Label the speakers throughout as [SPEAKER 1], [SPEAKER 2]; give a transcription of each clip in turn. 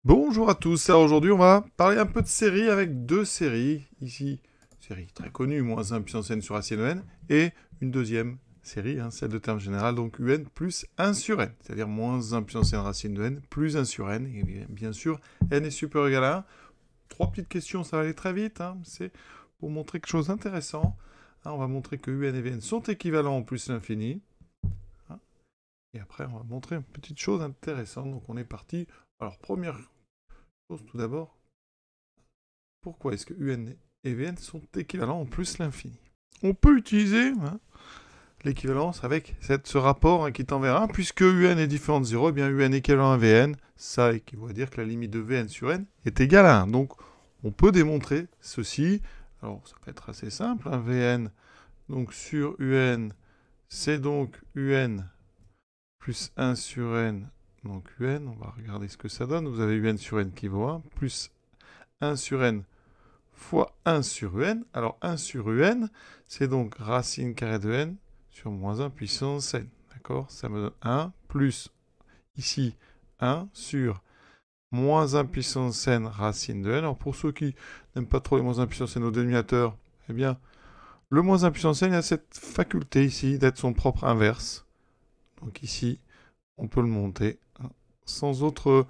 [SPEAKER 1] Bonjour à tous, alors aujourd'hui on va parler un peu de séries avec deux séries. Ici, série très connue, moins 1 puissance n sur racine de n, et une deuxième série, celle de terme général, donc un plus 1 sur n, c'est-à-dire moins 1 puissance n racine de n plus 1 sur n, et bien sûr n est supérieur ou égal à 1. Trois petites questions, ça va aller très vite, c'est pour montrer quelque chose d'intéressant. On va montrer que un et vn sont équivalents en plus l'infini. Et après, on va montrer une petite chose intéressante. Donc, on est parti. Alors, première chose, tout d'abord, pourquoi est-ce que un et vn sont équivalents en plus l'infini? On peut utiliser l'équivalence avec ce rapport qui tend vers 1, puisque un est différent de 0, et bien un équivalent à vn, ça équivaut à dire que la limite de vn sur n est égale à 1. Donc, on peut démontrer ceci. Alors, ça peut être assez simple. Vn, donc sur un, c'est donc un plus 1 sur n, donc un, on va regarder ce que ça donne. Vous avez un sur n qui vaut 1, plus 1 sur n fois 1 sur un. Alors 1 sur un, c'est donc racine carrée de n sur moins 1 puissance n. D'accord? Ça me donne 1 plus, ici, 1 sur moins 1 puissance n racine de n. Alors pour ceux qui n'aiment pas trop les moins 1 puissance n au dénominateur, eh bien, le moins 1 puissance n a cette faculté ici d'être son propre inverse. Donc ici, on peut le monter sans autre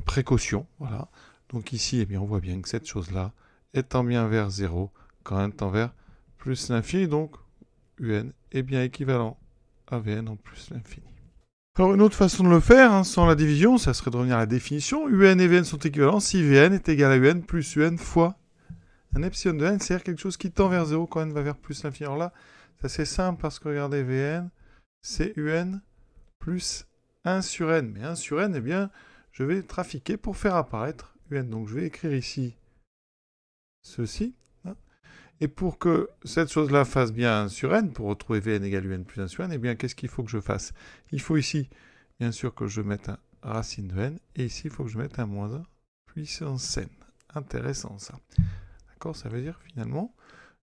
[SPEAKER 1] précaution. Voilà. Donc ici, eh bien, on voit bien que cette chose-là étend bien vers 0 quand n tend vers plus l'infini. Donc un est bien équivalent à vn en plus l'infini. Alors une autre façon de le faire, sans la division, ça serait de revenir à la définition. Un et vn sont équivalents si vn est égal à un plus un fois un epsilon de n, c'est-à-dire quelque chose qui tend vers 0 quand n va vers plus l'infini. Alors là, c'est assez simple parce que regardez, vn, c'est un plus 1 sur n. Mais 1 sur n, eh bien, je vais trafiquer pour faire apparaître un. Donc je vais écrire ici ceci. Et pour que cette chose-là fasse bien 1 sur n, pour retrouver vn égale un plus 1 sur n, eh bien, qu'est-ce qu'il faut que je fasse? Il faut ici, bien sûr, que je mette un racine de n. Et ici, il faut que je mette un moins 1 puissance n. Intéressant, ça. D'accord? Ça veut dire, finalement,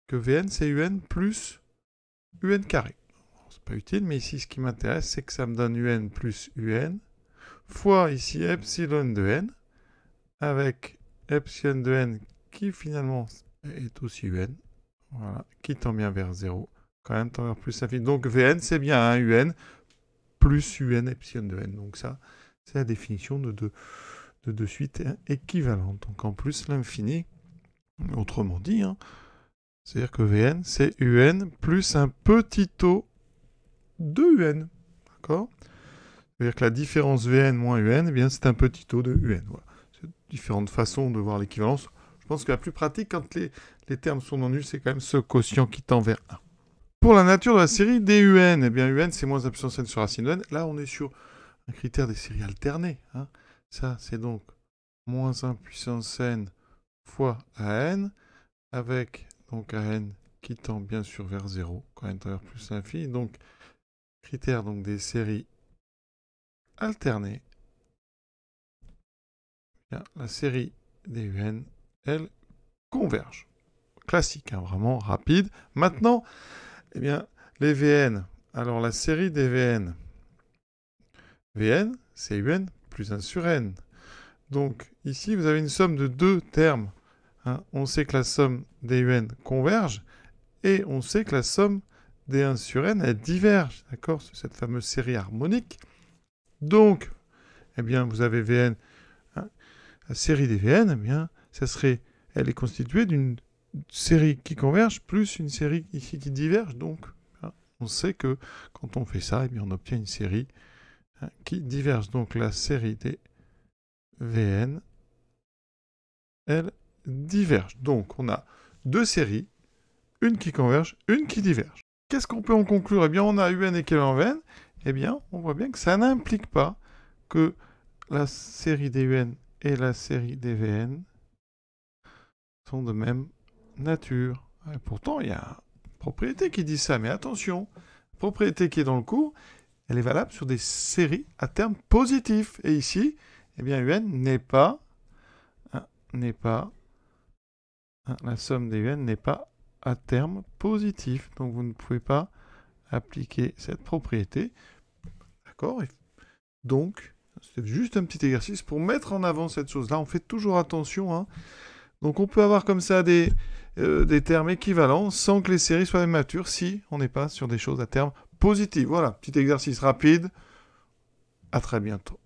[SPEAKER 1] que vn, c'est un plus un carré. C'est pas utile, mais ici, ce qui m'intéresse, c'est que ça me donne un plus un fois ici epsilon de n, avec epsilon de n qui finalement est aussi un, voilà, qui tend bien vers 0, quand même tend vers plus l'infini. Donc vn, c'est bien un un plus un epsilon de n. Donc ça, c'est la définition de suite équivalente. Donc en plus l'infini, autrement dit, c'est-à-dire que vn, c'est un plus un petit o de un. D'accord? C'est-à-dire que la différence vn moins un, eh bien, c'est un petit o de un. Voilà. C'est différentes façons de voir l'équivalence. Je pense que la plus pratique, quand les termes sont non nuls, c'est quand même ce quotient qui tend vers 1. Pour la nature de la série d'un, eh bien, un, c'est moins 1 puissance n sur racine de n. Là, on est sur un critère des séries alternées. Ça, c'est donc moins 1 puissance n fois an, avec donc an qui tend bien sûr vers 0, quand n tend vers plus l'infini. Donc, critère donc, des séries alternées. Bien, la série des un, elle, converge. Classique, vraiment rapide. Maintenant, eh bien, les Vn. Alors, la série des Vn. Vn, c'est un plus 1 sur n. Donc, ici, vous avez une somme de deux termes. On sait que la somme des un converge, et on sait que la somme des 1 sur n, elle diverge. D'accord? C'est cette fameuse série harmonique. Donc, eh bien, vous avez Vn. La série des Vn, eh bien, elle est constituée d'une série qui converge plus une série ici qui diverge. Donc, on sait que quand on fait ça, eh bien, on obtient une série qui diverge. Donc, la série des Vn, elle diverge. Donc, on a deux séries, une qui converge, une qui diverge. Qu'est-ce qu'on peut en conclure? Eh bien, on a un équivalent Vn. Eh bien, on voit bien que ça n'implique pas que la série des un et la série des Vn sont de même nature. Et pourtant, il y a une propriété qui dit ça, mais attention, la propriété qui est dans le cours, elle est valable sur des séries à terme positif. Et ici, eh bien, un la somme des un n'est pas à terme positif. Donc, vous ne pouvez pas appliquer cette propriété. D'accord? Donc, C'était juste un petit exercice pour mettre en avant cette chose-là. On fait toujours attention, hein. Donc on peut avoir comme ça des termes équivalents sans que les séries soient matures si on n'est pas sur des choses à terme positives. Voilà, petit exercice rapide. À très bientôt.